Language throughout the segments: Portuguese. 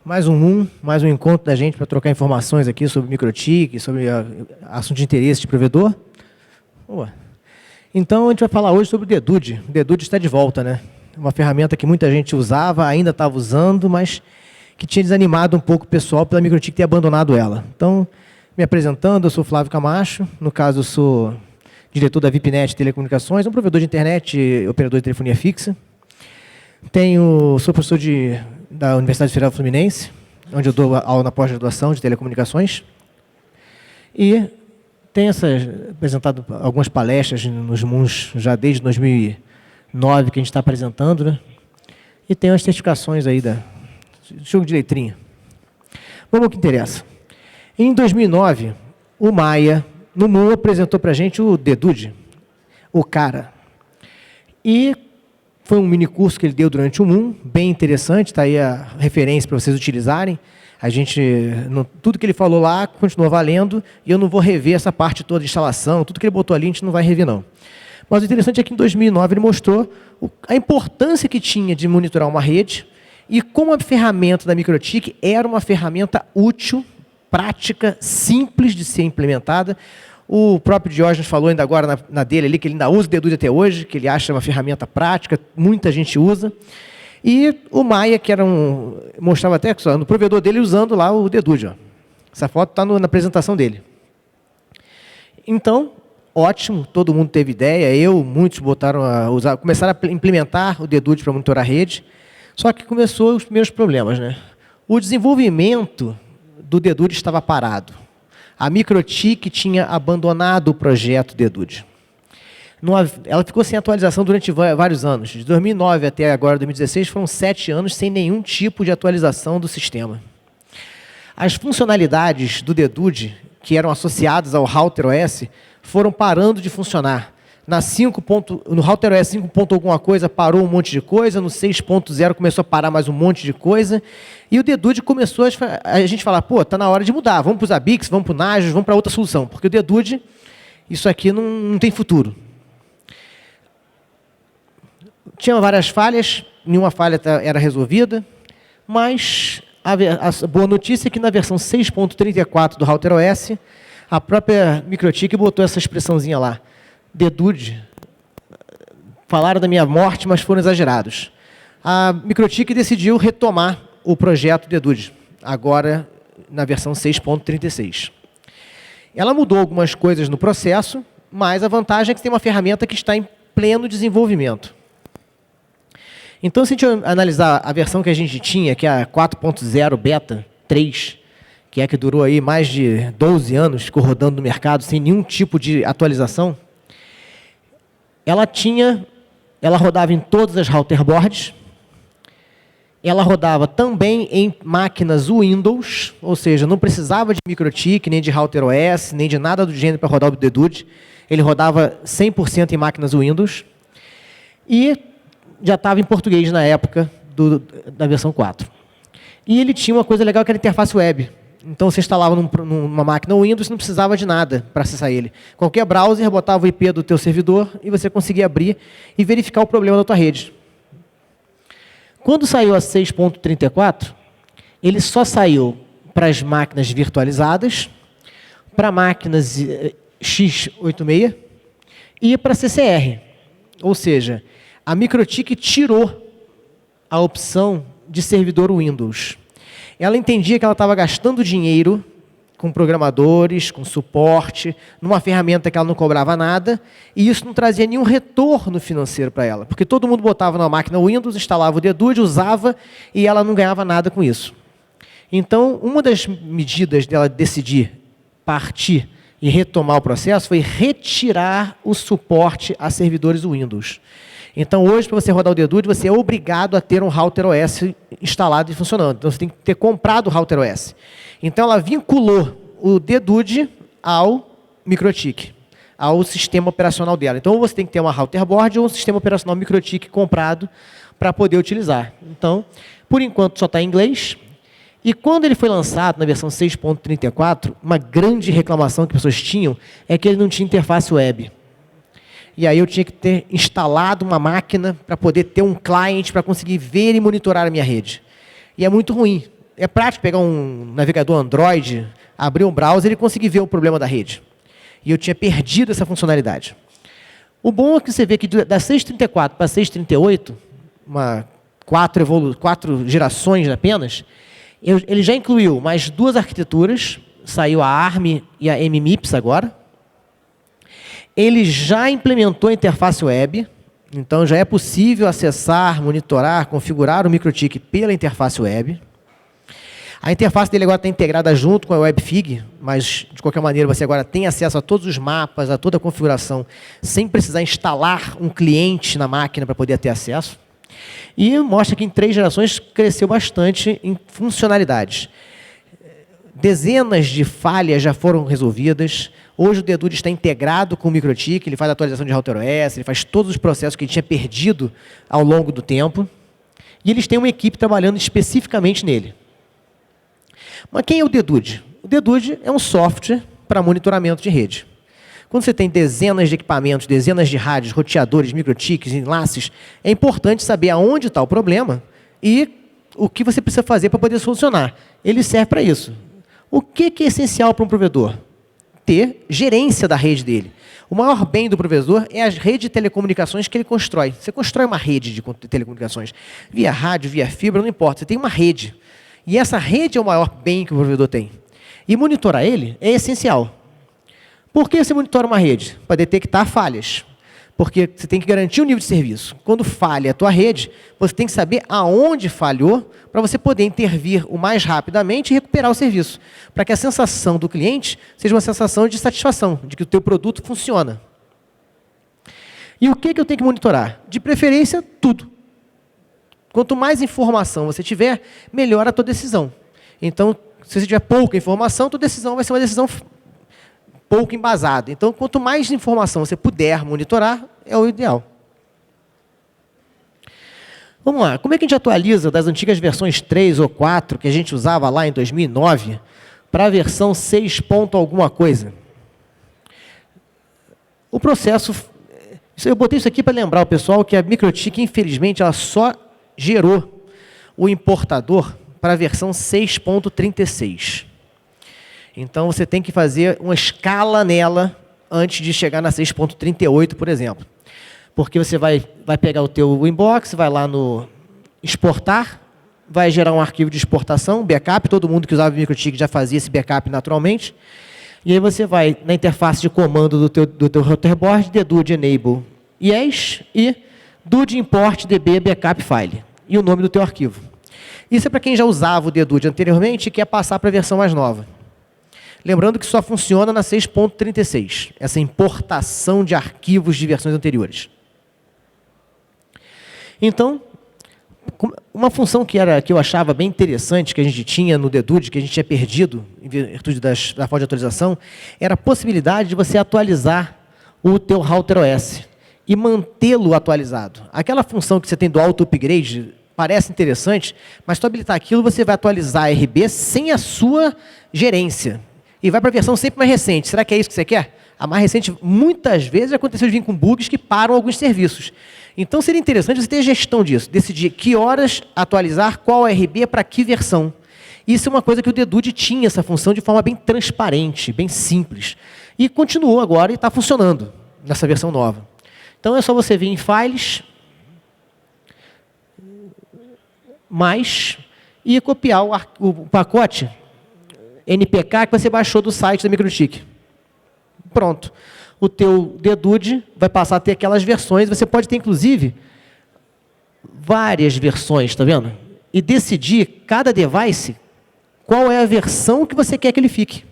mais um encontro da gente para trocar informações aqui sobre MikroTik, sobre assunto de interesse de provedor. Boa. Então, a gente vai falar hoje sobre o Dedude. O Dedude está de volta, né? Uma ferramenta que muita gente usava, ainda estava usando, mas que tinha desanimado um pouco o pessoal pela MikroTik ter abandonado ela. Então, me apresentando, eu sou Flávio Camacho, no caso eu sou diretor da VIPnet Telecomunicações, um provedor de internet e operador de telefonia fixa. Sou professor da Universidade Federal Fluminense, onde eu dou aula na pós-graduação de telecomunicações. E tenho apresentado algumas palestras nos MUNs já desde 2009, que a gente está apresentando, né? E tenho as certificações aí do jogo de letrinha. Vamos ao que interessa. Em 2009, o Maia, no MUN, apresentou para a gente o Dedude, o cara. E foi um mini curso que ele deu durante o MUN, bem interessante, está aí a referência para vocês utilizarem. Tudo que ele falou lá continua valendo, e eu não vou rever essa parte toda de instalação, tudo que ele botou ali a gente não vai rever não. Mas o interessante é que em 2009 ele mostrou a importância que tinha de monitorar uma rede, e como a ferramenta da MikroTik era uma ferramenta útil, prática, simples de ser implementada. O próprio Diógenes falou ainda agora na dele ali, que ele ainda usa o Dedude até hoje, que ele acha uma ferramenta prática, muita gente usa. E o Maia, que mostrava até no provedor dele usando lá o Dedude. Ó. Essa foto está na apresentação dele. Então, ótimo, todo mundo teve ideia, muitos botaram a usar, começaram a implementar o Dedude para monitorar a rede, só que começou os primeiros problemas, né? O desenvolvimento do Dedude estava parado. A MikroTik tinha abandonado o projeto Dedude. Ela ficou sem atualização durante vários anos. De 2009 até agora, 2016, foram 7 anos sem nenhum tipo de atualização do sistema. As funcionalidades do Dedude, que eram associadas ao RouterOS, foram parando de funcionar. No RouterOS 5. Alguma coisa parou um monte de coisa, no 6.0 começou a parar mais um monte de coisa, e o Dedude começou a gente falar, pô, está na hora de mudar, vamos para os Zabbix, vamos para o Nagios, vamos para outra solução, porque o Dedude, isso aqui não tem futuro. Tinha várias falhas, nenhuma falha era resolvida, mas a boa notícia é que na versão 6.34 do RouterOS, a própria MikroTik botou essa expressãozinha lá, Dedude, falaram da minha morte, mas foram exagerados. A MikroTik decidiu retomar o projeto Dedude, agora na versão 6.36. Ela mudou algumas coisas no processo, mas a vantagem é que tem uma ferramenta que está em pleno desenvolvimento. Então, se a gente analisar a versão que a gente tinha, que é a 4.0 Beta 3, que é a que durou aí mais de 12 anos, ficou rodando no mercado sem nenhum tipo de atualização, ela rodava em todas as router boards, ela rodava também em máquinas Windows, ou seja, não precisava de MikroTik, nem de RouterOS, nem de nada do gênero para rodar o Dedude, ele rodava 100% em máquinas Windows, e já estava em português na época da versão 4. E ele tinha uma coisa legal que era a interface web. Então, você instalava numa máquina Windows, não precisava de nada para acessar ele. Qualquer browser botava o IP do teu servidor e você conseguia abrir e verificar o problema da tua rede. Quando saiu a 6.34, ele só saiu para as máquinas virtualizadas, para máquinas x86 e para CCR. Ou seja, a MikroTik tirou a opção de servidor Windows. Ela entendia que ela estava gastando dinheiro com programadores, com suporte, numa ferramenta que ela não cobrava nada, e isso não trazia nenhum retorno financeiro para ela, porque todo mundo botava na máquina Windows, instalava o Dedude, usava, e ela não ganhava nada com isso. Então, uma das medidas dela decidir partir e retomar o processo foi retirar o suporte a servidores Windows. Então, hoje, para você rodar o Dedude, você é obrigado a ter um RouterOS instalado e funcionando. Então, você tem que ter comprado o RouterOS. Então, ela vinculou o Dedude ao MikroTik, ao sistema operacional dela. Então, ou você tem que ter uma router board ou um sistema operacional MikroTik comprado para poder utilizar. Então, por enquanto, só está em inglês. E quando ele foi lançado, na versão 6.34, uma grande reclamação que as pessoas tinham é que ele não tinha interface web. E aí eu tinha que ter instalado uma máquina para poder ter um client para conseguir ver e monitorar a minha rede. E é muito ruim. É prático pegar um navegador Android, abrir um browser e conseguir ver o problema da rede. E eu tinha perdido essa funcionalidade. O bom é que você vê que da 6.34 para 6.38, quatro gerações apenas, ele já incluiu mais 2 arquiteturas, saiu a ARM e a MMIPS agora. Ele já implementou a interface web, então já é possível acessar, monitorar, configurar o MikroTik pela interface web. A interface dele agora está integrada junto com a WebFig, mas, de qualquer maneira, você agora tem acesso a todos os mapas, a toda a configuração, sem precisar instalar um cliente na máquina para poder ter acesso. E mostra que em 3 gerações cresceu bastante em funcionalidades. Dezenas de falhas já foram resolvidas. Hoje o Dedude está integrado com o MikroTik, ele faz a atualização de RouterOS, ele faz todos os processos que ele tinha perdido ao longo do tempo. E eles têm uma equipe trabalhando especificamente nele. Mas quem é o Dedude? O Dedude é um software para monitoramento de rede. Quando você tem dezenas de equipamentos, dezenas de rádios, roteadores, MikroTiks, enlaces, é importante saber aonde está o problema e o que você precisa fazer para poder solucionar. Ele serve para isso. O que é essencial para um provedor? Ter gerência da rede dele. O maior bem do provedor é a rede de telecomunicações que ele constrói. Você constrói uma rede de telecomunicações, via rádio, via fibra, não importa. Você tem uma rede. E essa rede é o maior bem que o provedor tem. E monitorar ele é essencial. Por que você monitora uma rede? Para detectar falhas. Porque você tem que garantir o nível de serviço. Quando falha a tua rede, você tem que saber aonde falhou para você poder intervir o mais rapidamente e recuperar o serviço. Para que a sensação do cliente seja uma sensação de satisfação, de que o teu produto funciona. E o que eu tenho que monitorar? De preferência, tudo. Quanto mais informação você tiver, melhor a tua decisão. Então, se você tiver pouca informação, a tua decisão vai ser uma decisão pouco embasada. Então, quanto mais informação você puder monitorar, é o ideal. Vamos lá. Como é que a gente atualiza das antigas versões 3 ou 4, que a gente usava lá em 2009, para a versão 6 ponto alguma coisa? O processo... Eu botei isso aqui para lembrar o pessoal que a MikroTik, infelizmente, ela só gerou o importador para a versão 6.36. Então, você tem que fazer uma escala nela antes de chegar na 6.38, por exemplo. Porque você vai pegar o teu inbox, vai lá no exportar, vai gerar um arquivo de exportação, backup, todo mundo que usava o MikroTik já fazia esse backup naturalmente. E aí você vai na interface de comando do teu routerboard, dedude enable yes e dude import db backup file. E o nome do teu arquivo. Isso é para quem já usava o dedude anteriormente e quer passar para a versão mais nova. Lembrando que só funciona na 6.36, essa importação de arquivos de versões anteriores. Então, uma função que eu achava bem interessante, que a gente tinha no Dedude, que a gente tinha perdido, em virtude da falta de atualização, era a possibilidade de você atualizar o teu RouterOS e mantê-lo atualizado. Aquela função que você tem do auto-upgrade parece interessante, mas se tu habilitar aquilo, você vai atualizar a RB sem a sua gerência. E vai para a versão sempre mais recente. Será que é isso que você quer? A mais recente, muitas vezes, aconteceu de vir com bugs que param alguns serviços. Então, seria interessante você ter gestão disso. Decidir que horas atualizar, qual RB para que versão. Isso é uma coisa que o Dedude tinha, essa função, de forma bem transparente, bem simples. E continuou agora e está funcionando nessa versão nova. Então, é só você vir em Files, mais, e copiar o pacote NPK que você baixou do site da MikroTik. Pronto. O teu Dedude vai passar a ter aquelas versões. Você pode ter, inclusive, várias versões, está vendo? E decidir, cada device, qual é a versão que você quer que ele fique.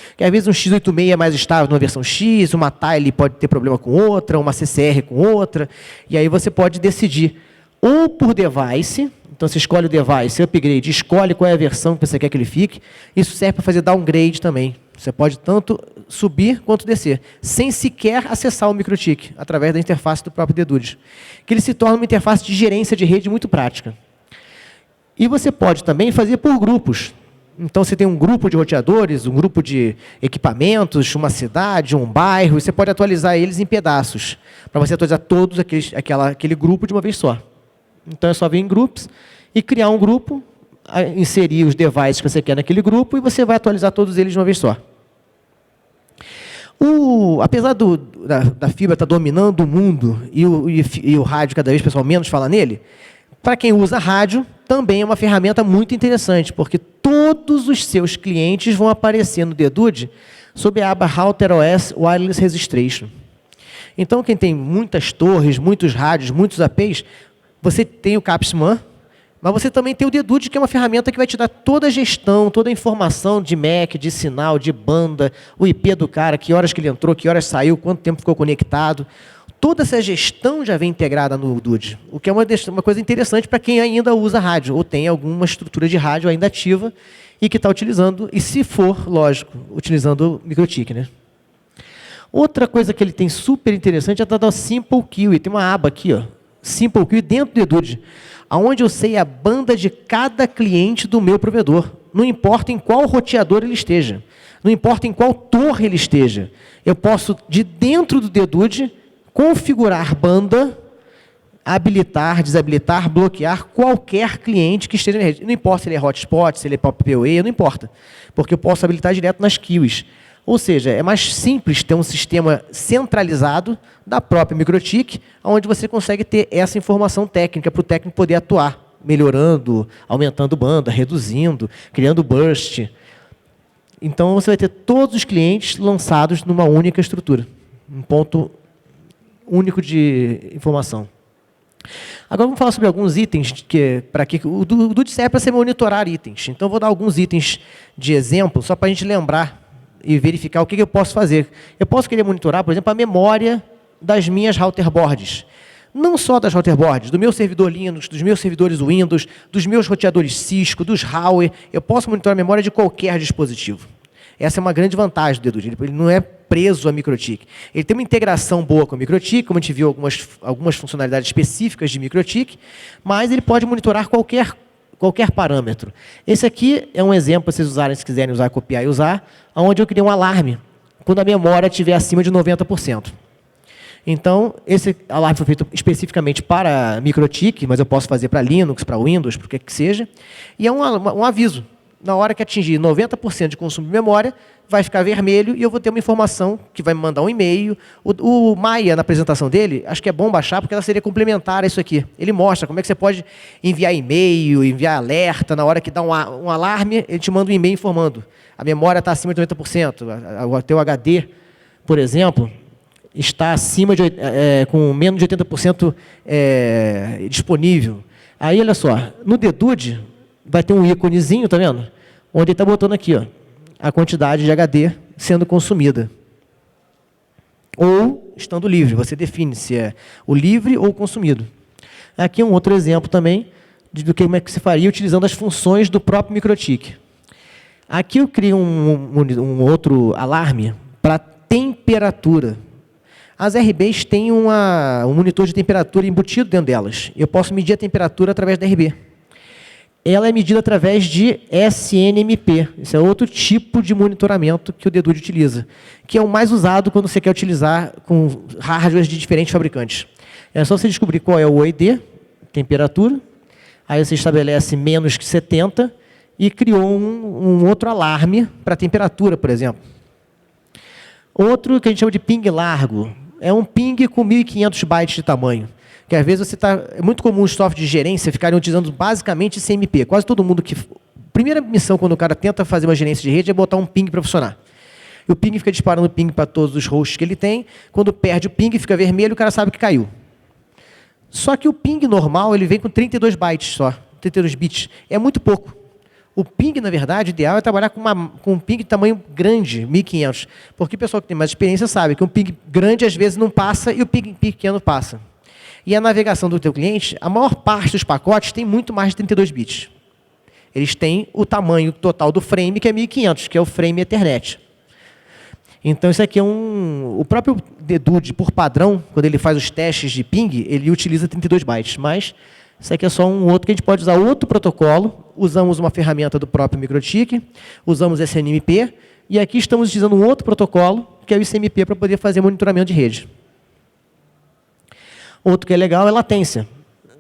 Porque, às vezes, um x86 é mais estável numa versão X, uma Tile pode ter problema com outra, uma CCR com outra. E aí você pode decidir ou por device. Então, você escolhe o device, upgrade, escolhe qual é a versão que você quer que ele fique. Isso serve para fazer downgrade também. Você pode tanto subir quanto descer, sem sequer acessar o MikroTik, através da interface do próprio Dedude. Que ele se torna uma interface de gerência de rede muito prática. E você pode também fazer por grupos. Então, você tem um grupo de roteadores, um grupo de equipamentos, uma cidade, um bairro, e você pode atualizar eles em pedaços, para você atualizar todos aquele grupo de uma vez só. Então, é só vir em grupos e criar um grupo, inserir os devices que você quer naquele grupo e você vai atualizar todos eles de uma vez só. Apesar da fibra estar dominando o mundo e o rádio cada vez o pessoal menos fala nele, para quem usa rádio, também é uma ferramenta muito interessante, porque todos os seus clientes vão aparecer no Dedude sob a aba RouterOS Wireless Registration. Então, quem tem muitas torres, muitos rádios, muitos APs, você tem o Capsman, mas você também tem o Dedude, que é uma ferramenta que vai te dar toda a gestão, toda a informação de MAC, de sinal, de banda, o IP do cara, que horas que ele entrou, que horas saiu, quanto tempo ficou conectado. Toda essa gestão já vem integrada no Dude, o que é uma coisa interessante para quem ainda usa rádio, ou tem alguma estrutura de rádio ainda ativa e que está utilizando, e se for, lógico, utilizando o MikroTik, né? Outra coisa que ele tem super interessante é a da Simple Queue. Tem uma aba aqui, ó, Simple Queue, dentro do Dedude, onde eu sei a banda de cada cliente do meu provedor. Não importa em qual roteador ele esteja. Não importa em qual torre ele esteja. Eu posso, de dentro do Dedude, configurar banda, habilitar, desabilitar, bloquear qualquer cliente que esteja na rede. Não importa se ele é hotspot, se ele é POP-PoE, não importa. Porque eu posso habilitar direto nas queues. Ou seja, é mais simples ter um sistema centralizado da própria MikroTik, onde você consegue ter essa informação técnica para o técnico poder atuar, melhorando, aumentando banda, reduzindo, criando burst. Então, você vai ter todos os clientes lançados numa única estrutura, um ponto único de informação. Agora vamos falar sobre alguns itens o Dude serve para você monitorar itens. Então, vou dar alguns itens de exemplo, só para a gente lembrar e verificar o que eu posso fazer. Eu posso querer monitorar, por exemplo, a memória das minhas routerboards. Não só das routerboards, do meu servidor Linux, dos meus servidores Windows, dos meus roteadores Cisco, dos Huawei. Eu posso monitorar a memória de qualquer dispositivo. Essa é uma grande vantagem do Dedude. Ele não é preso a MikroTik. Ele tem uma integração boa com a MikroTik, como a gente viu algumas funcionalidades específicas de MikroTik, mas ele pode monitorar qualquer parâmetro. Esse aqui é um exemplo para vocês usarem, se quiserem usar, copiar e usar, onde eu criei um alarme quando a memória estiver acima de 90%. Então, esse alarme foi feito especificamente para MikroTik, mas eu posso fazer para Linux, para Windows, para o que seja. E é um aviso. Na hora que atingir 90% de consumo de memória, vai ficar vermelho e eu vou ter uma informação que vai me mandar um e-mail. O Maia, na apresentação dele, acho que é bom baixar, porque ela seria complementar a isso aqui. Ele mostra como é que você pode enviar e-mail, enviar alerta. Na hora que dá um alarme, ele te manda um e-mail informando. A memória está acima de 90%. O teu HD, por exemplo, está acima com menos de 80% disponível. Aí, olha só, no Dedude vai ter um íconezinho, tá vendo? Onde ele está botando aqui, ó, a quantidade de HD sendo consumida. Ou estando livre, você define se é o livre ou o consumido. Aqui é um outro exemplo também do que como é que se faria utilizando as funções do próprio MikroTik. Aqui eu criei um outro alarme para temperatura. As RBs têm um monitor de temperatura embutido dentro delas. Eu posso medir a temperatura através da RB. Ela é medida através de SNMP. Esse é outro tipo de monitoramento que o Dedude utiliza, que é o mais usado quando você quer utilizar com hardwares de diferentes fabricantes. É só você descobrir qual é o OID, temperatura, aí você estabelece menos que 70 e criou um outro alarme para temperatura, por exemplo. Outro que a gente chama de ping largo. É um ping com 1.500 bytes de tamanho. Que às vezes é muito comum os softwares de gerência ficarem utilizando basicamente CMP. Quase todo mundo que... Primeira missão quando o cara tenta fazer uma gerência de rede é botar um ping para funcionar. E o ping fica disparando ping para todos os hosts que ele tem. Quando perde o ping, fica vermelho, o cara sabe que caiu. Só que o ping normal ele vem com 32 bytes só, 32 bits. É muito pouco. O ping, na verdade, o ideal é trabalhar com um ping de tamanho grande, 1.500. Porque o pessoal que tem mais experiência sabe que um ping grande às vezes não passa e o ping pequeno passa. E a navegação do teu cliente, a maior parte dos pacotes tem muito mais de 32 bits. Eles têm o tamanho total do frame, que é 1.500, que é o frame Ethernet. Então, isso aqui é o próprio Dedude, por padrão, quando ele faz os testes de ping, ele utiliza 32 bytes. Mas isso aqui é só um outro que a gente pode usar outro protocolo. Usamos uma ferramenta do próprio MikroTik, usamos SNMP, e aqui estamos utilizando um outro protocolo, que é o ICMP, para poder fazer monitoramento de rede. Outro que é legal é latência.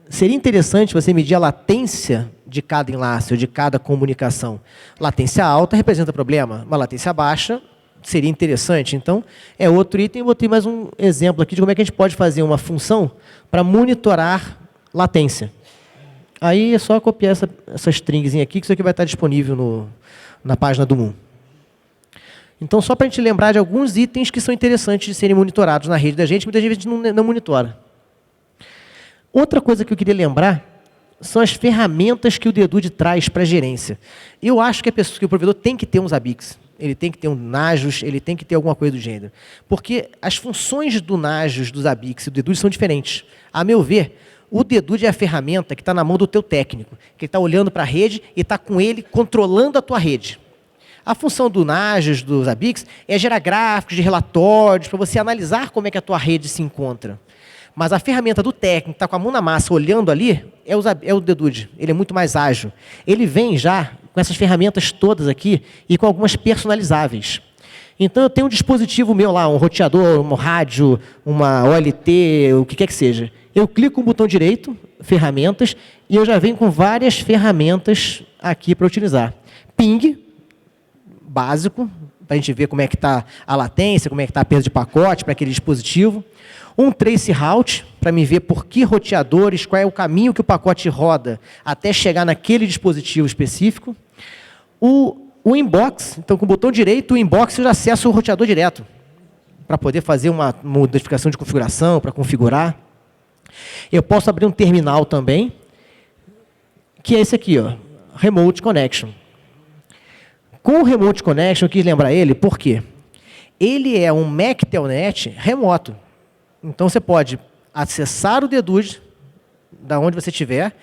Seria interessante você medir a latência de cada enlace ou de cada comunicação. Latência alta representa problema, uma latência baixa seria interessante. Então, é outro item. Eu botei mais um exemplo aqui de como é que a gente pode fazer uma função para monitorar latência. Aí é só copiar essa stringzinha aqui, que isso aqui vai estar disponível na página do Moon. Então, só para a gente lembrar de alguns itens que são interessantes de serem monitorados na rede da gente, muita gente não monitora. Outra coisa que eu queria lembrar são as ferramentas que o Dedude traz para a gerência. Eu acho que o provedor tem que ter um Zabbix, ele tem que ter um Nagios, ele tem que ter alguma coisa do gênero. Porque as funções do Nagios, do Zabbix e do Dedude são diferentes. A meu ver, o Dedude é a ferramenta que está na mão do teu técnico, que está olhando para a rede e está com ele controlando a tua rede. A função do Nagios, do Zabbix, é gerar gráficos de relatórios para você analisar como é que a tua rede se encontra. Mas a ferramenta do técnico, que está com a mão na massa olhando ali, é o Dedude. Ele é muito mais ágil. Ele vem já com essas ferramentas todas aqui e com algumas personalizáveis. Então, eu tenho um dispositivo meu lá, um roteador, um rádio, uma OLT, o que quer que seja. Eu clico no botão direito, ferramentas, e eu já venho com várias ferramentas aqui para utilizar. Ping, básico, para a gente ver como é que está a latência, como é que está a perda de pacote para aquele dispositivo. Um trace route, para me ver por que roteadores, qual é o caminho que o pacote roda até chegar naquele dispositivo específico. O inbox, então com o botão direito, o inbox eu já acesso o roteador direto, para poder fazer uma modificação de configuração, para configurar. Eu posso abrir um terminal também, que é esse aqui, ó, Remote Connection. Com o Remote Connection, eu quis lembrar ele, por quê? Ele é um MAC Telnet remoto. Então, você pode acessar o Dedude, da onde você estiver,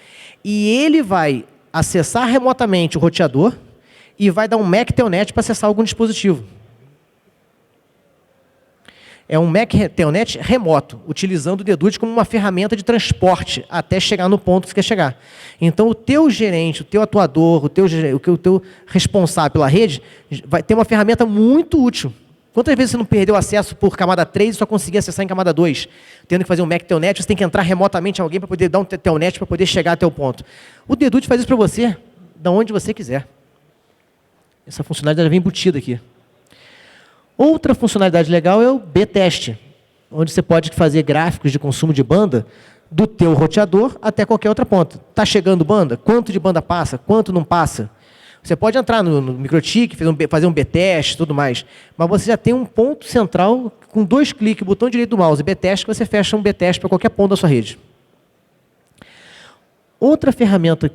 e ele vai acessar remotamente o roteador e vai dar um MAC Telnet para acessar algum dispositivo. É um MAC Telnet remoto, utilizando o Dedude como uma ferramenta de transporte até chegar no ponto que você quer chegar. Então, o teu gerente, o teu atuador, o teu responsável pela rede, vai ter uma ferramenta muito útil. Quantas vezes você não perdeu acesso por camada 3 e só conseguia acessar em camada 2? Tendo que fazer um MAC Telnet, você tem que entrar remotamente em alguém para poder dar um Telnet para poder chegar até o ponto. O Dedude faz isso para você, da onde você quiser. Essa funcionalidade vem embutida aqui. Outra funcionalidade legal é o B-Test, onde você pode fazer gráficos de consumo de banda do teu roteador até qualquer outra ponta. Está chegando banda? Quanto de banda passa? Quanto não passa? Você pode entrar no MikroTik, fazer um B-Test e tudo mais, mas você já tem um ponto central com 2 cliques, botão direito do mouse, B-Test, que você fecha um B-Test para qualquer ponto da sua rede. Outra ferramenta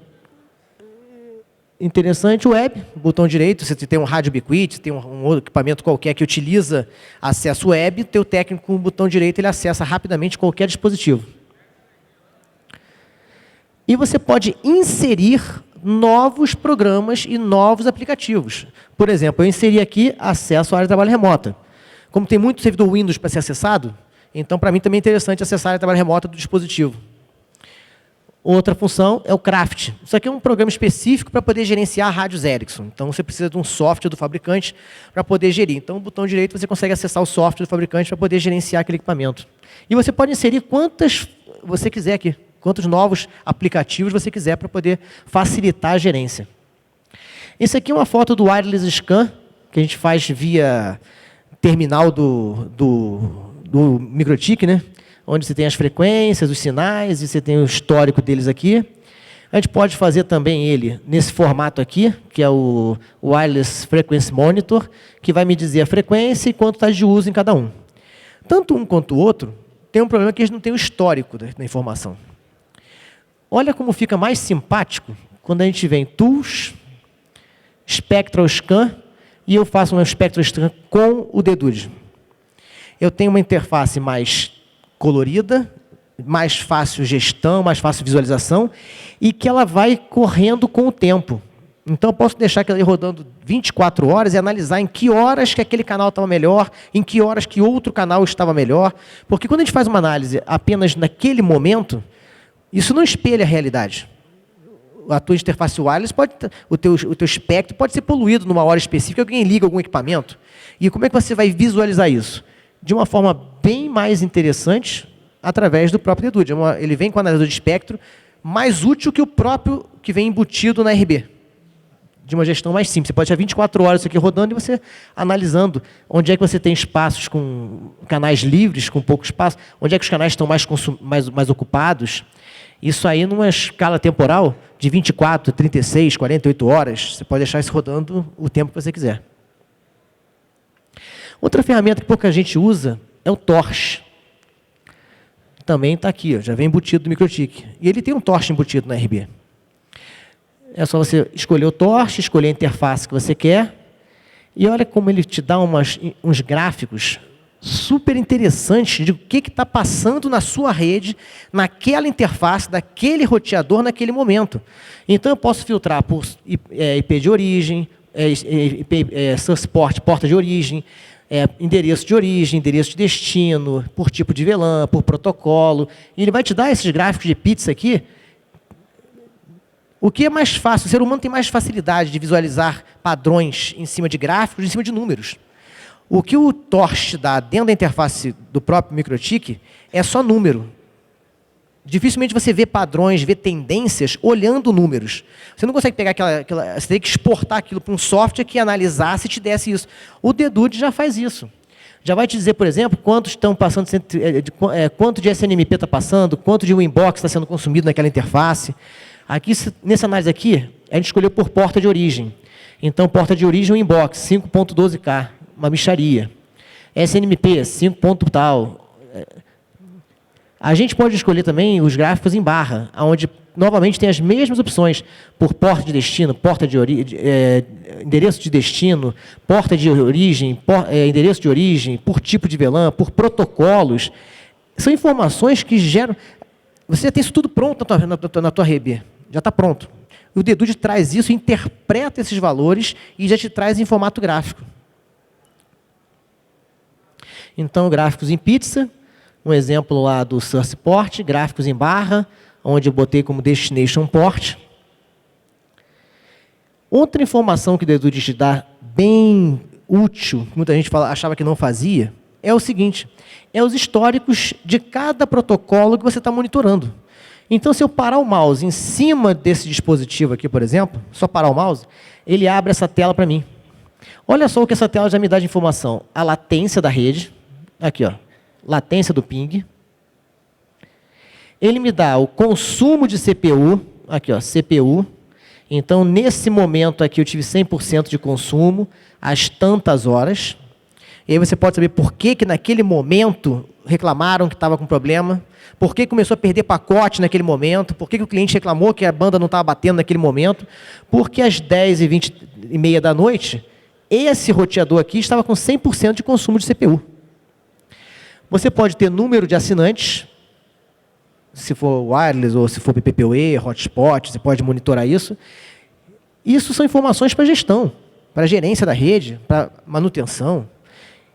interessante, web, botão direito, você tem um rádio Ubiquiti, tem um outro equipamento qualquer que utiliza acesso web, o teu técnico com o botão direito ele acessa rapidamente qualquer dispositivo. E você pode inserir novos programas e novos aplicativos. Por exemplo, eu inseri aqui acesso à área de trabalho remota. Como tem muito servidor Windows para ser acessado, então para mim também é interessante acessar a área de trabalho remota do dispositivo. Outra função é o Craft. Isso aqui é um programa específico para poder gerenciar rádios Ericsson. Então, você precisa de um software do fabricante para poder gerir. Então, no botão direito, você consegue acessar o software do fabricante para poder gerenciar aquele equipamento. E você pode inserir quantas você quiser aqui, quantos novos aplicativos você quiser para poder facilitar a gerência. Esse aqui é uma foto do Wireless Scan, que a gente faz via terminal do MikroTik, né? Onde você tem as frequências, os sinais, e você tem o histórico deles aqui. A gente pode fazer também ele nesse formato aqui, que é o Wireless Frequency Monitor, que vai me dizer a frequência e quanto está de uso em cada um. Tanto um quanto o outro tem um problema que eles não têm o histórico da informação. Olha como fica mais simpático quando a gente vem Tools, Spectral Scan, e eu faço um Spectral Scan com o Dedude. Eu tenho uma interface mais colorida, mais fácil gestão, mais fácil visualização, e que ela vai correndo com o tempo. Então, eu posso deixar aquilo ali rodando 24 horas e analisar em que horas que aquele canal estava melhor, em que horas que outro canal estava melhor. Porque quando a gente faz uma análise apenas naquele momento, isso não espelha a realidade. A tua interface wireless, o teu espectro pode ser poluído numa hora específica, alguém liga algum equipamento. E como é que você vai visualizar isso? De uma forma bem mais interessante, através do próprio Dedude. Ele vem com o analisador de espectro, mais útil que o próprio que vem embutido na RB. De uma gestão mais simples. Você pode ter 24 horas isso aqui rodando e você analisando onde é que você tem espaços com canais livres, com pouco espaço, onde é que os canais estão mais ocupados. Isso aí, numa escala temporal de 24, 36, 48 horas, você pode deixar isso rodando o tempo que você quiser. Outra ferramenta que pouca gente usa é o torch. Também está aqui, ó, já vem embutido do MikroTik. E ele tem um torch embutido na RB. É só você escolher o torch, escolher a interface que você quer. E olha como ele te dá uns gráficos super interessantes de o que está passando na sua rede, naquela interface, daquele roteador, naquele momento. Então, eu posso filtrar por IP de origem, source port, porta de origem, endereço de origem, endereço de destino, por tipo de VLAN, por protocolo. E ele vai te dar esses gráficos de pizza aqui. O que é mais fácil? O ser humano tem mais facilidade de visualizar padrões em cima de gráficos, em cima de números. O que o torch dá dentro da interface do próprio MikroTik é só número. Dificilmente você vê padrões, vê tendências olhando números. Você não consegue pegar você tem que exportar aquilo para um software que analisasse e te desse isso. O Dedude já faz isso. Já vai te dizer, por exemplo, quantos estão passando, quanto de SNMP está passando, quanto de Winbox está sendo consumido naquela interface. Aqui, nessa análise aqui, a gente escolheu por porta de origem. Então, porta de origem, Winbox, 5.12K, uma mixaria. SNMP, 5 ponto tal. A gente pode escolher também os gráficos em barra, onde, novamente, tem as mesmas opções, por porta de destino, endereço de destino, porta de origem, endereço de origem, por tipo de VLAN, por protocolos. São informações que geram... Você já tem isso tudo pronto na tua RB. Já está pronto. O Dedude traz isso, interpreta esses valores e já te traz em formato gráfico. Então, gráficos em pizza, um exemplo lá do source port, gráficos em barra, onde eu botei como destination port. Outra informação que o Dedude te dá bem útil, que muita gente achava que não fazia, é o seguinte, é os históricos de cada protocolo que você está monitorando. Então, se eu parar o mouse em cima desse dispositivo aqui, por exemplo, só parar o mouse, ele abre essa tela para mim. Olha só o que essa tela já me dá de informação. A latência da rede, aqui, ó, latência do ping. Ele me dá o consumo de CPU, aqui, ó, CPU. Então, nesse momento aqui, eu tive 100% de consumo, às tantas horas. E aí você pode saber por que naquele momento reclamaram que estava com problema, por que começou a perder pacote naquele momento, por que o cliente reclamou que a banda não estava batendo naquele momento, porque às 10h30 da noite, esse roteador aqui estava com 100% de consumo de CPU. Você pode ter número de assinantes, se for wireless ou se for PPPoE, hotspot, você pode monitorar isso. Isso são informações para gestão, para gerência da rede, para manutenção.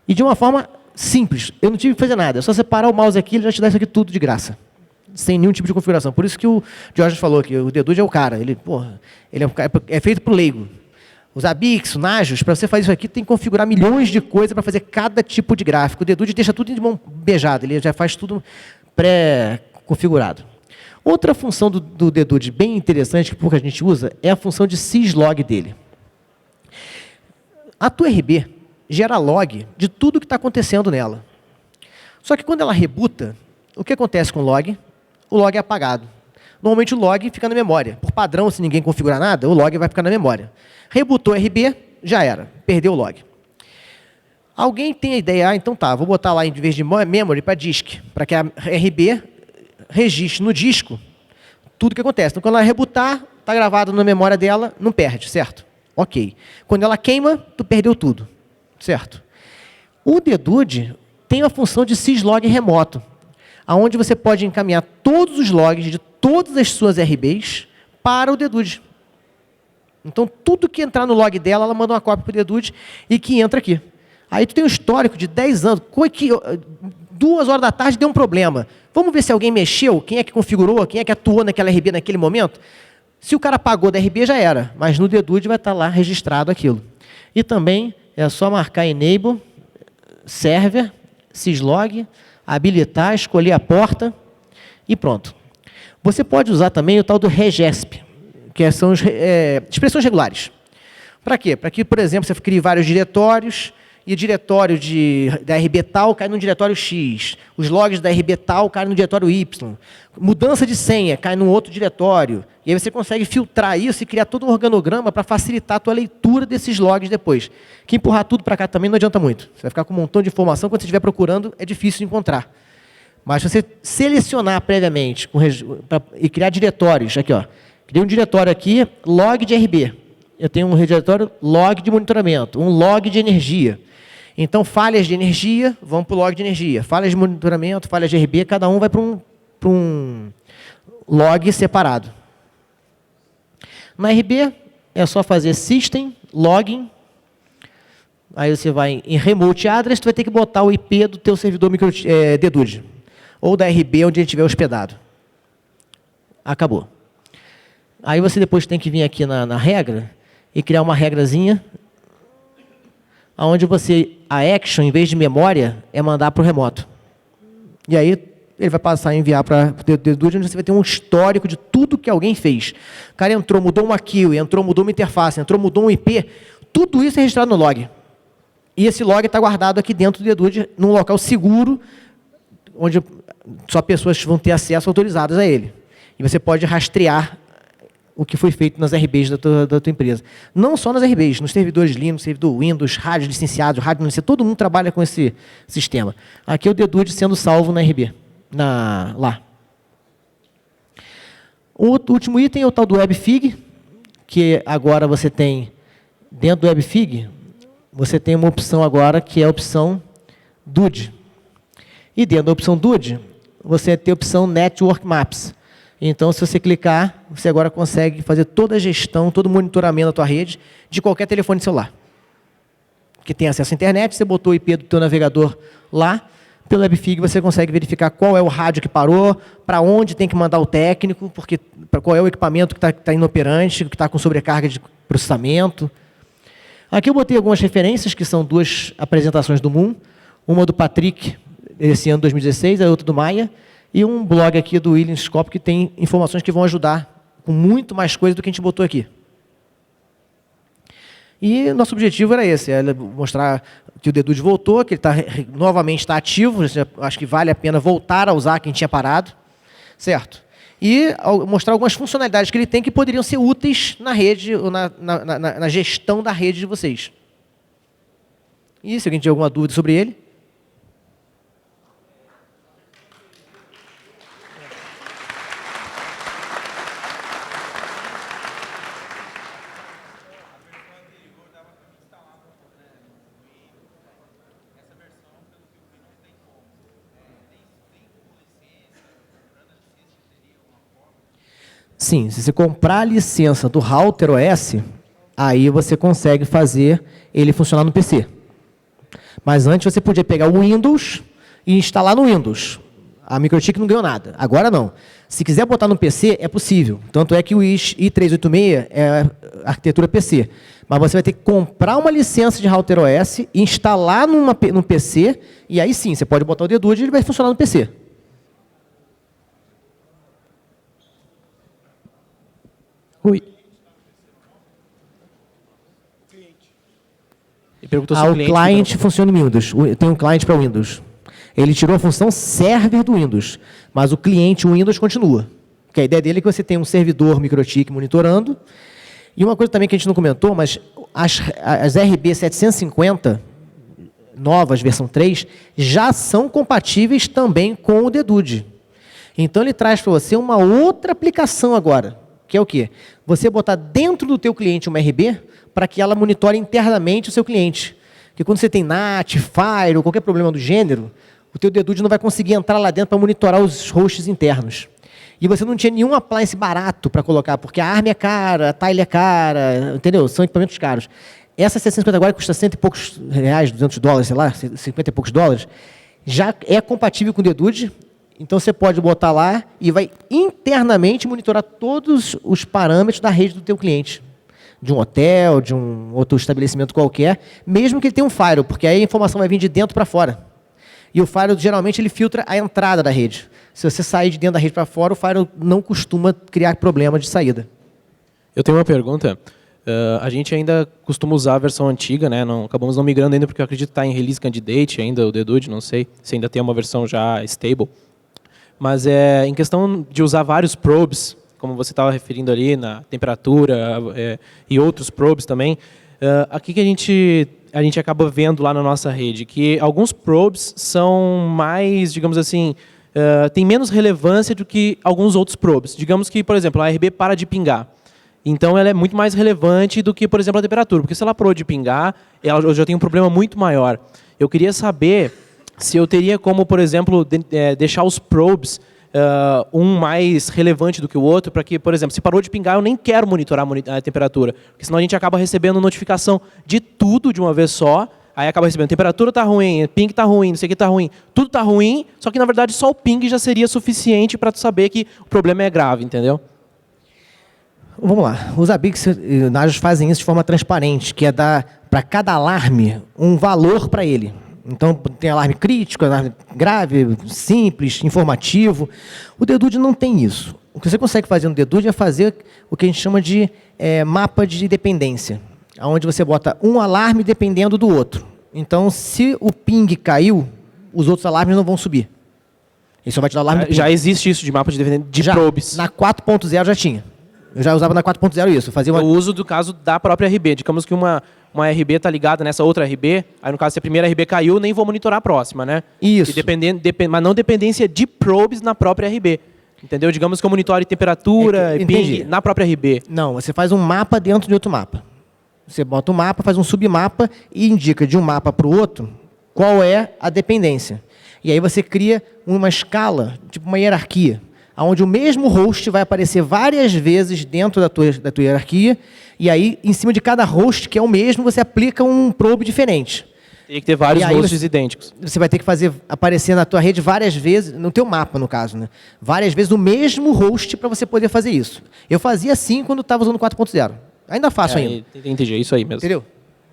E de uma forma simples. Eu não tive que fazer nada. É só separar o mouse aqui, ele já te dá isso aqui tudo de graça. Sem nenhum tipo de configuração. Por isso que o Jorge falou que o Dedude é o cara. Ele é feito para o leigo. Os Abix, o Nagios, para você fazer isso aqui, tem que configurar milhões de coisas para fazer cada tipo de gráfico. O Dedude deixa tudo de mão beijada. Ele já faz tudo pré-configurado. Outra função do Dedude bem interessante, que pouca gente usa, é a função de syslog dele. A tua RB gera log de tudo que está acontecendo nela. Só que quando ela rebuta, o que acontece com o log? O log é apagado. Normalmente o log fica na memória. Por padrão, se ninguém configurar nada, o log vai ficar na memória. Rebutou RB, já era, perdeu o log. Alguém tem a ideia, então tá, vou botar lá em vez de memory para disk, para que a RB registre no disco tudo que acontece. Então, quando ela rebutar, está gravado na memória dela, não perde, certo? Ok. Quando ela queima, tu perdeu tudo. Certo? O Dedude tem a função de syslog remoto, onde você pode encaminhar todos os logs de todas as suas RBs para o Dedude. Então, tudo que entrar no log dela, ela manda uma cópia para o Dedude e que entra aqui. Aí tu tem um histórico de 10 anos. 2 horas da tarde deu um problema. Vamos ver se alguém mexeu, quem é que configurou, quem é que atuou naquela RB naquele momento. Se o cara apagou da RB, já era. Mas no Dedude vai estar lá registrado aquilo. E também é só marcar Enable, Server, syslog, habilitar, escolher a porta e pronto. Você pode usar também o tal do REGESP, que são expressões regulares. Para quê? Para que, por exemplo, você crie vários diretórios, e o diretório da RB tal cai no diretório X, os logs da RB tal caem no diretório Y, mudança de senha cai num outro diretório, e aí você consegue filtrar isso e criar todo um organograma para facilitar a tua leitura desses logs depois. Que empurrar tudo para cá também não adianta muito. Você vai ficar com um montão de informação, quando você estiver procurando, é difícil de encontrar. Mas se você selecionar previamente e criar diretórios, aqui, ó, criei um diretório aqui, log de RB. Eu tenho um diretório log de monitoramento, um log de energia. Então, falhas de energia vão para o log de energia. Falhas de monitoramento, falhas de RB, cada um vai para um log separado. Na RB, é só fazer system, login. Aí você vai em remote address, tu vai ter que botar o IP do teu servidor Dedude. Ou da RB, onde ele estiver hospedado. Acabou. Aí você depois tem que vir aqui na regra e criar uma regrazinha onde a action, em vez de memória, é mandar para o remoto. E aí ele vai passar a enviar para o Dedude, onde você vai ter um histórico de tudo que alguém fez. O cara entrou, mudou uma queue, entrou, mudou uma interface, entrou, mudou um IP. Tudo isso é registrado no log. E esse log está guardado aqui dentro do Dedude, num local seguro, onde só pessoas vão ter acesso autorizadas a ele. E você pode rastrear o que foi feito nas RBs da tua empresa. Não só nas RBs, nos servidores Linux, servidor Windows, rádio licenciado, rádio licenciado, todo mundo trabalha com esse sistema. Aqui é o Dedude sendo salvo na RB, lá. O último item é o tal do WebFig, que agora você tem, dentro do WebFig, você tem uma opção agora que é a opção DUDE. E dentro da opção DUDE, você tem a opção Network Maps. Então, se você clicar, você agora consegue fazer toda a gestão, todo o monitoramento da tua rede de qualquer telefone celular. Que tem acesso à internet, você botou o IP do teu navegador lá, pelo WebFig você consegue verificar qual é o rádio que parou, para onde tem que mandar o técnico, qual é o equipamento que está inoperante, que está com sobrecarga de processamento. Aqui eu botei algumas referências, que são 2 apresentações do Moon, uma do Patrick, esse ano 2016, a outra do Maia, e um blog aqui do William Scope que tem informações que vão ajudar com muito mais coisa do que a gente botou aqui. E nosso objetivo era esse, era mostrar que o Dedude voltou, que ele novamente está ativo, acho que vale a pena voltar a usar quem tinha parado, certo? E mostrar algumas funcionalidades que ele tem que poderiam ser úteis na rede, ou na gestão da rede de vocês. E se alguém tiver alguma dúvida sobre ele? Sim, se você comprar a licença do Router OS, aí você consegue fazer ele funcionar no PC. Mas antes você podia pegar o Windows e instalar no Windows. A MikroTik não ganhou nada. Agora não. Se quiser botar no PC, é possível. Tanto é que o i386 é arquitetura PC. Mas você vai ter que comprar uma licença de Router OS, instalar no PC, e aí sim, você pode botar o Dedude e ele vai funcionar no PC. Oi. O cliente funciona em Windows. Tem um cliente para Windows. Ele tirou a função server do Windows, mas o cliente Windows continua. Porque a ideia dele é que você tem um servidor MikroTik monitorando. E uma coisa também que a gente não comentou, mas as RB 750, novas, versão 3, já são compatíveis também com o Dedude. Então ele traz para você uma outra aplicação agora. Que é o quê? Você botar dentro do teu cliente uma RB para que ela monitore internamente o seu cliente. Porque quando você tem NAT, Fire ou qualquer problema do gênero, o teu Dedude não vai conseguir entrar lá dentro para monitorar os hosts internos. E você não tinha nenhum appliance barato para colocar, porque a ARM é cara, a Tile é cara, entendeu? São equipamentos caros. Essa 750 agora custa $100 e poucos reais, $200, sei lá, 50 e poucos dólares, já é compatível com o Dedude. Então, você pode botar lá e vai internamente monitorar todos os parâmetros da rede do teu cliente. De um hotel, de um outro estabelecimento qualquer, mesmo que ele tenha um firewall, porque aí a informação vai vir de dentro para fora. E o firewall, geralmente, ele filtra a entrada da rede. Se você sair de dentro da rede para fora, o firewall não costuma criar problema de saída. Eu tenho uma pergunta. A gente ainda costuma usar a versão antiga, né? Acabamos não migrando ainda porque eu acredito que está em release candidate ainda, o Dedude, não sei se ainda tem uma versão já stable. Mas em questão de usar vários probes, como você estava referindo ali, na temperatura e outros probes também, aqui que a gente acaba vendo lá na nossa rede, que alguns probes são mais, digamos assim, tem menos relevância do que alguns outros probes. Digamos que, por exemplo, a ARB para de pingar. Então, ela é muito mais relevante do que, por exemplo, a temperatura. Porque se ela parou de pingar, eu já tenho um problema muito maior. Eu queria saber se eu teria como, por exemplo, deixar os probes um mais relevante do que o outro, para que, por exemplo, se parou de pingar, eu nem quero monitorar a temperatura. Porque senão a gente acaba recebendo notificação de tudo de uma vez só. Aí acaba recebendo, temperatura está ruim, ping está ruim, não sei o que está ruim. Tudo está ruim, só que, na verdade, só o ping já seria suficiente para tu saber que o problema é grave, entendeu? Vamos lá. Os ABICs e o Nagios fazem isso de forma transparente, que é dar para cada alarme um valor para ele. Então, tem alarme crítico, alarme grave, simples, informativo. O Dedude não tem isso. O que você consegue fazer no Dedude é fazer o que a gente chama de mapa de dependência, onde você bota um alarme dependendo do outro. Então, se o ping caiu, os outros alarmes não vão subir. Ele só vai te dar o alarme do ping. Já existe isso de mapa de dependência de probes? Na 4.0 já tinha. Eu já usava na 4.0 isso. Eu uso do caso da própria RB. Digamos que uma RB está ligada nessa outra RB, aí no caso se a primeira RB caiu, nem vou monitorar a próxima, né? Isso. Mas não dependência de probes na própria RB. Entendeu? Digamos que eu monitore temperatura e ping na própria RB. Não, você faz um mapa dentro de outro mapa. Você bota um mapa, faz um submapa e indica de um mapa para o outro qual é a dependência. E aí você cria uma escala, tipo uma hierarquia, onde o mesmo host vai aparecer várias vezes dentro da tua hierarquia, e aí, em cima de cada host, que é o mesmo, você aplica um probe diferente. Teria que ter vários hosts idênticos. Você vai ter que fazer aparecer na tua rede várias vezes, no teu mapa, no caso, né? Várias vezes o mesmo host para você poder fazer isso. Eu fazia assim quando estava usando 4.0. Ainda faço ainda. Entendi, é isso aí mesmo. Entendeu?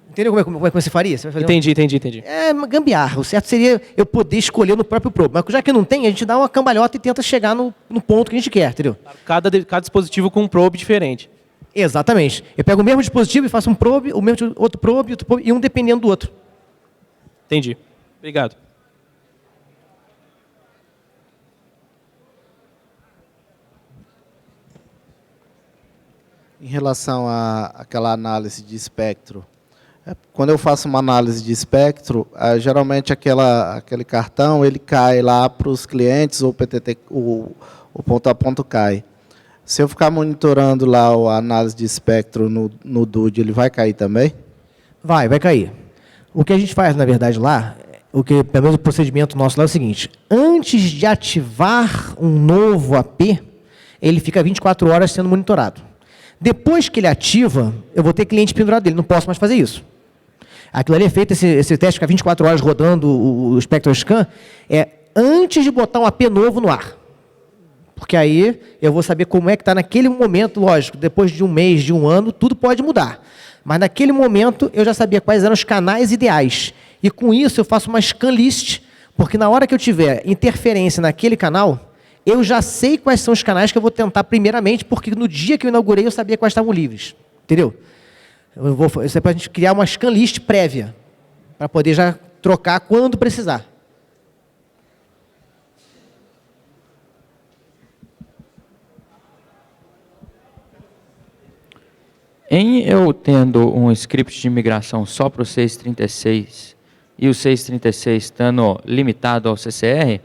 Entendeu como é que você faria? Você vai fazer entendi. É gambiarra. O certo seria eu poder escolher no próprio probe. Mas já que não tem, a gente dá uma cambalhota e tenta chegar no ponto que a gente quer, entendeu? Cada dispositivo com um probe diferente. Exatamente. Eu pego o mesmo dispositivo e faço um probe, o mesmo outro probe e um dependendo do outro. Entendi. Obrigado. Em relação àquela análise de espectro, quando eu faço uma análise de espectro, geralmente aquele cartão ele cai lá para os clientes, ou o ponto a ponto cai. Se eu ficar monitorando lá a análise de espectro no DUD, ele vai cair também? Vai cair. O que a gente faz, na verdade, lá, pelo menos o procedimento nosso lá é o seguinte: antes de ativar um novo AP, ele fica 24 horas sendo monitorado. Depois que ele ativa, eu vou ter cliente pendurado dele, não posso mais fazer isso. Aquilo ali é feito, esse teste fica 24 horas rodando o SpectroScan, antes de botar um AP novo no ar. Porque aí eu vou saber como é que está naquele momento, lógico, depois de um mês, de um ano, tudo pode mudar. Mas naquele momento eu já sabia quais eram os canais ideais. E com isso eu faço uma scan list, porque na hora que eu tiver interferência naquele canal, eu já sei quais são os canais que eu vou tentar primeiramente, porque no dia que eu inaugurei eu sabia quais estavam livres. Entendeu? Isso é para a gente criar uma scan list prévia, para poder já trocar quando precisar. Em eu tendo um script de migração só para o 636 e o 636 estando limitado ao CCR,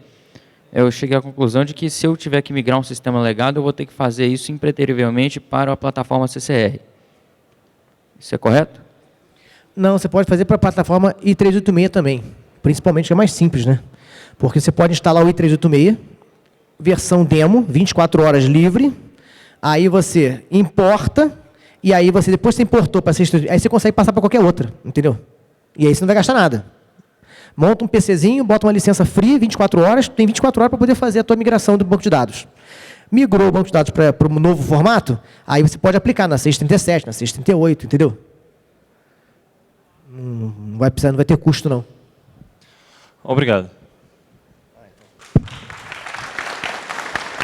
eu cheguei à conclusão de que se eu tiver que migrar um sistema legado, eu vou ter que fazer isso impreterivelmente para a plataforma CCR. Isso é correto? Não, você pode fazer para a plataforma i386 também, principalmente que é mais simples, né? Porque você pode instalar o i386, versão demo, 24 horas livre, aí você importa, e aí você, depois você importou para 636, aí você consegue passar para qualquer outra, entendeu? E aí você não vai gastar nada. Monta um PCzinho, bota uma licença free, 24 horas, tem 24 horas para poder fazer a tua migração do banco de dados. Migrou o banco de dados para um novo formato, aí você pode aplicar na 637, na 638, entendeu? Não vai ter custo, não. Obrigado.